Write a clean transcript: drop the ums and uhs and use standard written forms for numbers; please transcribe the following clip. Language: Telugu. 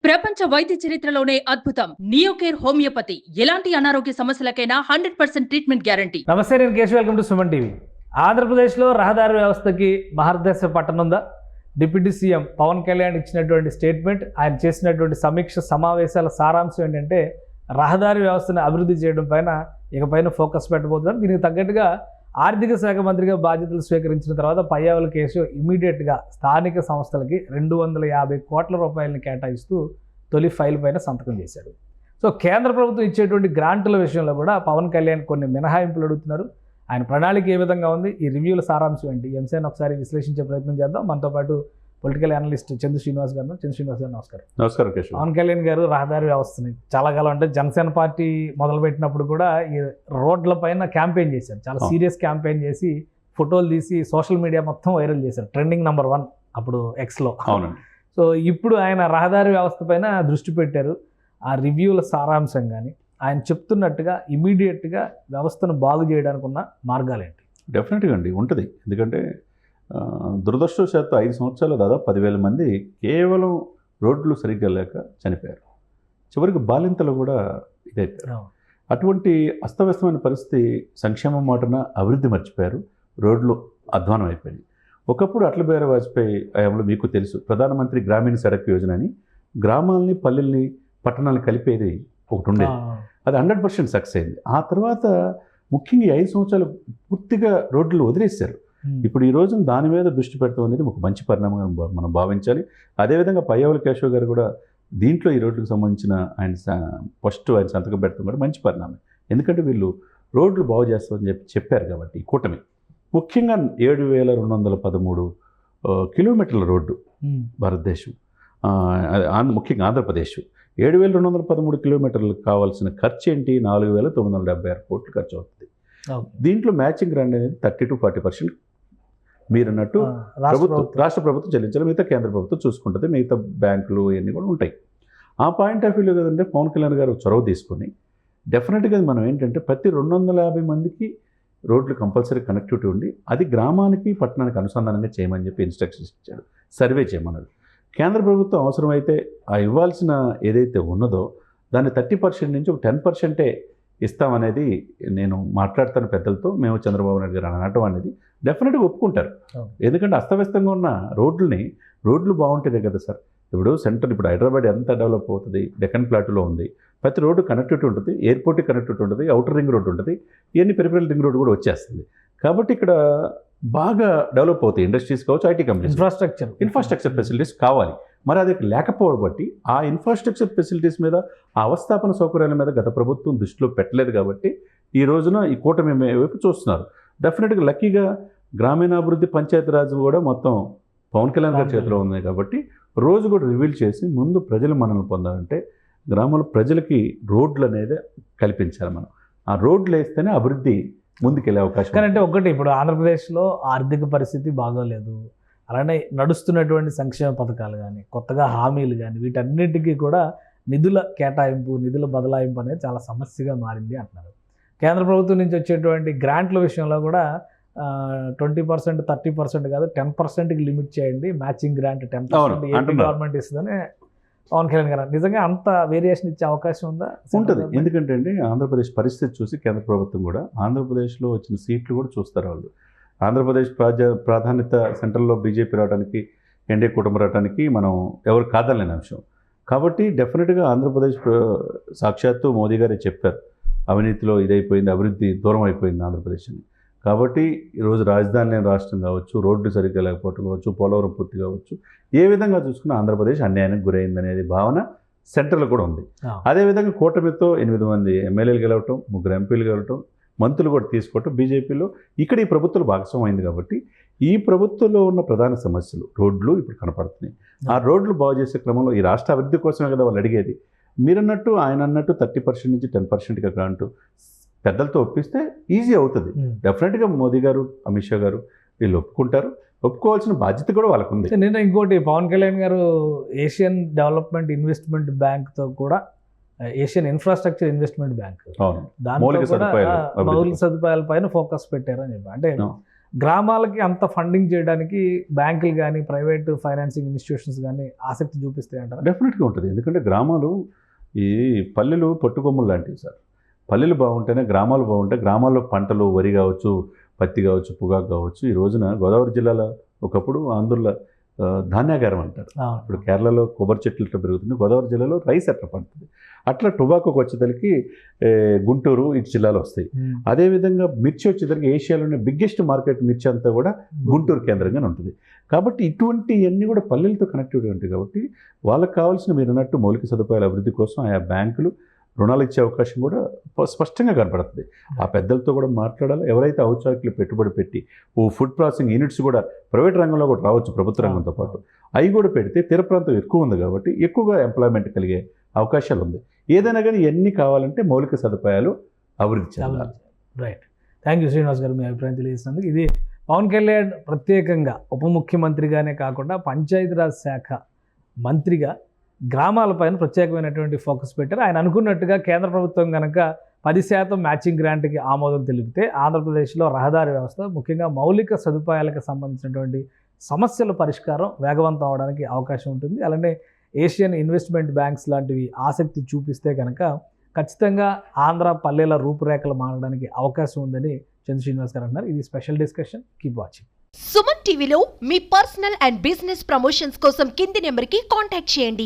ప్రపంచ వైద్య చరిత్రలోనే అద్భుతం నియోకేర్ హోమియోపతి. ఎలాంటి అనారోగ్య సమస్యలకైనా 100% ట్రీట్మెంట్ గ్యారంటీ. నమస్తే, నేను Keshav. Welcome to Suman TV. ఆంధ్రప్రదేశ్లో రహదారి వ్యవస్థకి మహర్దశ పట్టనుందా? డిప్యూటీ సీఎం పవన్ కళ్యాణ్ ఇచ్చినటువంటి స్టేట్మెంట్, ఆయన చేసినటువంటి సమీక్ష సమావేశాల సారాంశం ఏంటంటే రహదారి వ్యవస్థను అభివృద్ధి చేయడం పైన ఇకపైన ఫోకస్ పెట్టబోతున్నారు. దీనికి తగ్గట్టుగా ఆర్థిక శాఖ మంత్రిగా బాధ్యతలు స్వీకరించిన తర్వాత పయ్యావుల కేశవ్ ఇమీడియట్గా స్థానిక సంస్థలకి 250 కోట్ల రూపాయలని కేటాయిస్తూ తొలి ఫైల్ పైన సంతకం చేశాడు. సో కేంద్ర ప్రభుత్వం ఇచ్చేటువంటి గ్రాంటుల విషయంలో కూడా పవన్ కళ్యాణ్ కొన్ని మినహాయింపులు అడుగుతున్నారు. ఆయన ప్రణాళిక ఏ విధంగా ఉంది, ఈ రివ్యూల సారాంశం ఏంటి, ఈ అంశాన్ని ఒకసారి విశ్లేషించే ప్రయత్నం చేద్దాం. మనతో పాటు పొలిటికల్ అనలిస్ట్ చంద్ర శ్రీనివాస్ గారు. చంద్ర శ్రీనివాస్ గారు నమస్కారం. నమస్కారం కేశవ్. పవన్ కళ్యాణ్ గారు రహదారి వ్యవస్థని చాలా కాలం, అంటే జనసేన పార్టీ మొదలుపెట్టినప్పుడు కూడా ఈ రోడ్ల పైన క్యాంపెయిన్ చేశారు. చాలా సీరియస్ క్యాంపెయిన్ చేసి ఫోటోలు తీసి సోషల్ మీడియా మొత్తం వైరల్ చేశారు. ట్రెండింగ్ నెంబర్ 1 అప్పుడు ఎక్స్లో. అవునండి. సో ఇప్పుడు ఆయన రహదారి వ్యవస్థ పైన దృష్టి పెట్టారు. ఆ రివ్యూల సారాంశం కానీ ఆయన చెప్తున్నట్టుగా ఇమీడియట్గా వ్యవస్థను బాగు చేయడానికి ఉన్న మార్గాలు ఏంటి? డెఫినెట్గా అండి ఉంటుంది. ఎందుకంటే దురదృష్టవశాత్తు 5 సంవత్సరాలు దాదాపు 10,000 మంది కేవలం రోడ్లు సరిగ్గా లేక చనిపోయారు. చివరికి బాలింతలు కూడా ఇదైపోయారు. అటువంటి అస్తవ్యస్తమైన పరిస్థితి, సంక్షేమం మాటన అభివృద్ధి మర్చిపోయారు, రోడ్లు అధ్వానం అయిపోయాయి. ఒకప్పుడు అటల్ బిహారీ వాజ్పేయి హయాంలో మీకు తెలుసు, ప్రధానమంత్రి గ్రామీణ సడక్ యోజన అని గ్రామాలని, పల్లెల్ని, పట్టణాలను కలిపేది ఒకటి ఉండేది. అది 100% సక్సెస్ అయింది. ఆ తర్వాత ముఖ్యంగా 5 సంవత్సరాలు పూర్తిగా రోడ్లు వదిలేశారు. ఇప్పుడు ఈ రోజున దాని మీద దృష్టి పెడతాం అనేది ఒక మంచి పరిణామంగా మనం భావించాలి. అదేవిధంగా పయ్యావుల కేశవ్ గారు కూడా దీంట్లో ఈ రోడ్లకు సంబంధించిన ఆయన సంతకం పెడతాం కూడా మంచి పరిణామం. ఎందుకంటే వీళ్ళు రోడ్లు బాగు చేస్తామని చెప్పారు కాబట్టి ఈ కూటమి. ముఖ్యంగా 7,213 కిలోమీటర్ల రోడ్డు భారతదేశం, ముఖ్యంగా ఆంధ్రప్రదేశ్ 7,213 కిలోమీటర్లకు కావాల్సిన ఖర్చు ఏంటి? 4,976 కోట్లు ఖర్చు అవుతుంది. దీంట్లో మ్యాచింగ్ గ్రాంట్ అనేది 30-40% మీరు అన్నట్టు రాష్ట్ర ప్రభుత్వం చెల్లించాలి, మిగతా కేంద్ర ప్రభుత్వం చూసుకుంటుంది, మిగతా బ్యాంకులు ఇవన్నీ కూడా ఉంటాయి. ఆ పాయింట్ ఆఫ్ వ్యూలో కదంటే పవన్ కళ్యాణ్ గారు చొరవ తీసుకొని డెఫినెట్గా మనం ఏంటంటే ప్రతి 250 మందికి రోడ్లు కంపల్సరీ కనెక్టివిటీ ఉండి అది గ్రామానికి, పట్టణానికి అనుసంధానంగా చేయమని చెప్పి ఇన్స్ట్రక్షన్స్ ఇచ్చాడు. సర్వే చేయమన్నాడు. కేంద్ర ప్రభుత్వం అవసరమైతే ఆ ఇవ్వాల్సిన ఏదైతే ఉన్నదో దాన్ని 30% నుంచి ఒక 10% ఇస్తామనేది నేను మాట్లాడతాను పెద్దలతో. మేము చంద్రబాబు నాయుడు గారు అనటం అనేది డెఫినెట్గా ఒప్పుకుంటారు. ఎందుకంటే అస్తవ్యస్తంగా ఉన్న రోడ్లు బాగుంటేనే కదా సార్. ఇప్పుడు హైదరాబాద్ ఎంత డెవలప్ అవుతుంది, డెక్కన్ ప్లాటూలో ఉంది, ప్రతి రోడ్డు కనెక్టివిటీ ఉంటుంది, ఎయిర్పోర్ట్కి కనెక్టివిటీ ఉంటుంది, అవుటర్ రింగ్ రోడ్డు ఉంటుంది, ఇవన్నీ పెరిఫెరల్ రింగ్ రోడ్డు కూడా వచ్చేస్తుంది. కాబట్టి ఇక్కడ బాగా డెవలప్ అవుతాయి. ఇండస్ట్రీస్ కావచ్చు, ఐటీ కంపెనీస్, ఇన్ఫ్రాస్ట్రక్చర్ ఫెసిలిటీస్ కావాలి. మరి అది లేకపోవడం బట్టి ఆ ఇన్ఫ్రాస్ట్రక్చర్ ఫెసిలిటీస్ మీద, ఆ అవస్థాపన సౌకర్యాల మీద గత ప్రభుత్వం దృష్టిలో పెట్టలేదు. కాబట్టి ఈ రోజున ఈ కూటమి వైపు చూస్తున్నారు. డెఫినెట్గా లక్కీగా గ్రామీణాభివృద్ధి, పంచాయతీరాజ్ కూడా మొత్తం పవన్ కళ్యాణ్ గారి చేతిలో ఉన్నాయి. కాబట్టి రోజు కూడా రివీల్ చేసి ముందు ప్రజలు మనల్ని పొందాలంటే గ్రామాల ప్రజలకి రోడ్లు అనేది కల్పించాలి. మనం ఆ రోడ్లు వేస్తేనే అభివృద్ధి ముందుకెళ్ళే అవకాశం. అంటే ఒకటి, ఇప్పుడు ఆంధ్రప్రదేశ్లో ఆర్థిక పరిస్థితి బాగోలేదు, అలానే నడుస్తున్నటువంటి సంక్షేమ పథకాలు కానీ, కొత్తగా హామీలు కానీ, వీటన్నిటికీ కూడా నిధుల కేటాయింపు, నిధుల బదలాయింపు అనేది చాలా సమస్యగా మారింది అంటున్నారు. కేంద్ర ప్రభుత్వం నుంచి వచ్చేటువంటి గ్రాంట్ల విషయంలో కూడా 20%, 30% కాదు 10%కి లిమిట్ చేయండి, మ్యాచింగ్ గ్రాంట్ 10% ఏపీ గవర్నమెంట్ ఇస్తుందని పవన్ కళ్యాణ్ గారు. నిజంగా అంత వేరియేషన్ ఇచ్చే అవకాశం ఉందా? ఉంటుంది. ఎందుకంటే అండి ఆంధ్రప్రదేశ్ పరిస్థితి చూసి కేంద్ర ప్రభుత్వం కూడా ఆంధ్రప్రదేశ్లో వచ్చిన సీట్లు కూడా చూస్తారు వాళ్ళు. ఆంధ్రప్రదేశ్ ప్రాధాన్యత సెంట్రల్లో బీజేపీ రావడానికి, ఎన్డీఏ కూటమి రావడానికి మనం ఎవరు కాదలేని అంశం. కాబట్టి డెఫినెట్గా ఆంధ్రప్రదేశ్ సాక్షాత్తు మోదీ గారే చెప్పారు, అవినీతిలో ఇదైపోయింది, అభివృద్ధి దూరం అయిపోయింది ఆంధ్రప్రదేశ్ అని. కాబట్టి ఈరోజు రాజధాని లేని రాష్ట్రం కావచ్చు, రోడ్డు సరిగ్గా లేకపోవడం కావచ్చు, పోలవరం పూర్తి కావచ్చు, ఏ విధంగా చూసుకున్నా ఆంధ్రప్రదేశ్ అన్యాయానికి గురైంది అనేది భావన సెంట్రల్ కూడా ఉంది. అదేవిధంగా కూటమితో 8 మంది ఎమ్మెల్యేలు గెలవటం, 3 ఎంపీలు గెలవటం, మంత్రులు కూడా తీసుకోవటం, బీజేపీలో ఇక్కడ ఈ ప్రభుత్వం భాగస్వామ్యం అయింది. కాబట్టి ఈ ప్రభుత్వంలో ఉన్న ప్రధాన సమస్యలు రోడ్లు ఇప్పుడు కనపడుతున్నాయి. ఆ రోడ్లు బాగు చేసే క్రమంలో ఈ రాష్ట్ర అభివృద్ధి కోసమే కదా వాళ్ళు అడిగేది. మీరన్నట్టు ఆయన అన్నట్టు 30% నుంచి 10%గా గ్రాంటు పెద్దలతో ఒప్పిస్తే ఈజీ అవుతుంది. డెఫినెట్గా మోదీ గారు, అమిత్ షా గారు వీళ్ళు ఒప్పుకుంటారు. ఒప్పుకోవాల్సిన బాధ్యత కూడా వాళ్ళకు ఉంది. నిన్న ఇంకోటి, పవన్ కళ్యాణ్ గారు ఏషియన్ డెవలప్మెంట్ ఇన్వెస్ట్మెంట్ బ్యాంక్తో కూడా, ఏషియన్ ఇన్ఫ్రాస్ట్రక్చర్ ఇన్వెస్ట్మెంట్ బ్యాంక్, దాంట్లో కూడా మౌలిక సదుపాయాల పైన ఫోకస్ పెట్టారని చెప్పి. అంటే గ్రామాలకి అంత ఫండింగ్ చేయడానికి బ్యాంకులు కానీ ప్రైవేట్ ఫైనాన్సింగ్ ఇన్స్టిట్యూషన్స్ కానీ ఆసక్తి చూపిస్తాయి అంటారా? డెఫినెట్గా ఉంటుంది. ఎందుకంటే గ్రామాలు ఈ పల్లెలు పట్టుకొమ్మలు లాంటివి సార్. పల్లెలు బాగుంటేనే గ్రామాలు బాగుంటాయి. గ్రామాల్లో పంటలు వరి కావచ్చు, పత్తి కావచ్చు, పొగాకు కావచ్చు. ఈ రోజున గోదావరి జిల్లాలో ఒకప్పుడు ఆంధ్రుల ధాన్యాగారం అంటారు. ఇప్పుడు కేరళలో కొబ్బరి చెట్లు ఎట్లా పెరుగుతుంది, గోదావరి జిల్లాలో రైస్ ఎట్లా పండుతుంది. అట్లా టొబాకోకి వచ్చేసరికి గుంటూరు ఇటు జిల్లాలో వస్తాయి. అదేవిధంగా మిర్చి వచ్చేసరికి ఏషియాలోనే బిగ్గెస్ట్ మార్కెట్ మిర్చి అంతా కూడా గుంటూరు కేంద్రంగానే ఉంటుంది. కాబట్టి ఇటువంటివన్నీ కూడా పల్లెలతో కనెక్టివిటీ ఉంటాయి. కాబట్టి వాళ్ళకి కావాల్సిన మీరు అన్నట్టు మౌలిక సదుపాయాల అభివృద్ధి కోసం ఆయా బ్యాంకులు రుణాలు ఇచ్చే అవకాశం కూడా స్పష్టంగా కనపడుతుంది. ఆ పెద్దలతో కూడా మాట్లాడాలి. ఎవరైతే ఔత్సాహికులు పెట్టుబడి పెట్టి ఫుడ్ ప్రాసెసింగ్ యూనిట్స్ కూడా ప్రైవేట్ రంగంలో కూడా రావచ్చు, ప్రభుత్వ రంగంతో పాటు అవి కూడా పెడితే తీర ప్రాంతం ఎక్కువ ఉంది కాబట్టి ఎక్కువగా ఎంప్లాయ్మెంట్ కలిగే అవకాశాలు ఉంది. ఏదైనా కానీ ఇవన్నీ కావాలంటే మౌలిక సదుపాయాలు అభివృద్ధి చెందాలి. రైట్. థ్యాంక్ యూ శ్రీనివాస్ గారు, మీ అభిప్రాయం తెలియజేసినందుకు. ఇది పవన్ కళ్యాణ్ ప్రత్యేకంగా ఉప ముఖ్యమంత్రిగానే కాకుండా పంచాయతీరాజ్ శాఖ మంత్రిగా గ్రామాలపైన ప్రత్యేకమైనటువంటి ఫోకస్ పెట్టారు. ఆయన అనుకున్నట్టుగా కేంద్ర ప్రభుత్వం కనుక 10% మ్యాచింగ్ గ్రాంట్కి ఆమోదం తెలిపితే ఆంధ్రప్రదేశ్లో రహదారి వ్యవస్థ, ముఖ్యంగా మౌలిక సదుపాయాలకు సంబంధించినటువంటి సమస్యల పరిష్కారం వేగవంతం అవడానికి అవకాశం ఉంటుంది. అలానే ఏషియన్ ఇన్వెస్ట్మెంట్ బ్యాంక్స్ లాంటివి ఆసక్తి చూపిస్తే కనుక ఖచ్చితంగా ఆంధ్ర పల్లెల రూపురేఖలు మారడానికి అవకాశం ఉందని చంద్ర శ్రీనివాస్ గారు అన్నారు. ఇది special discussion. Keep watching. Suman టీవీలో మీ పర్సనల్ అండ్ బిజినెస్ ప్రమోషన్స్ కోసం కింది నెంబర్కి కాంటాక్ట్ చేయండి.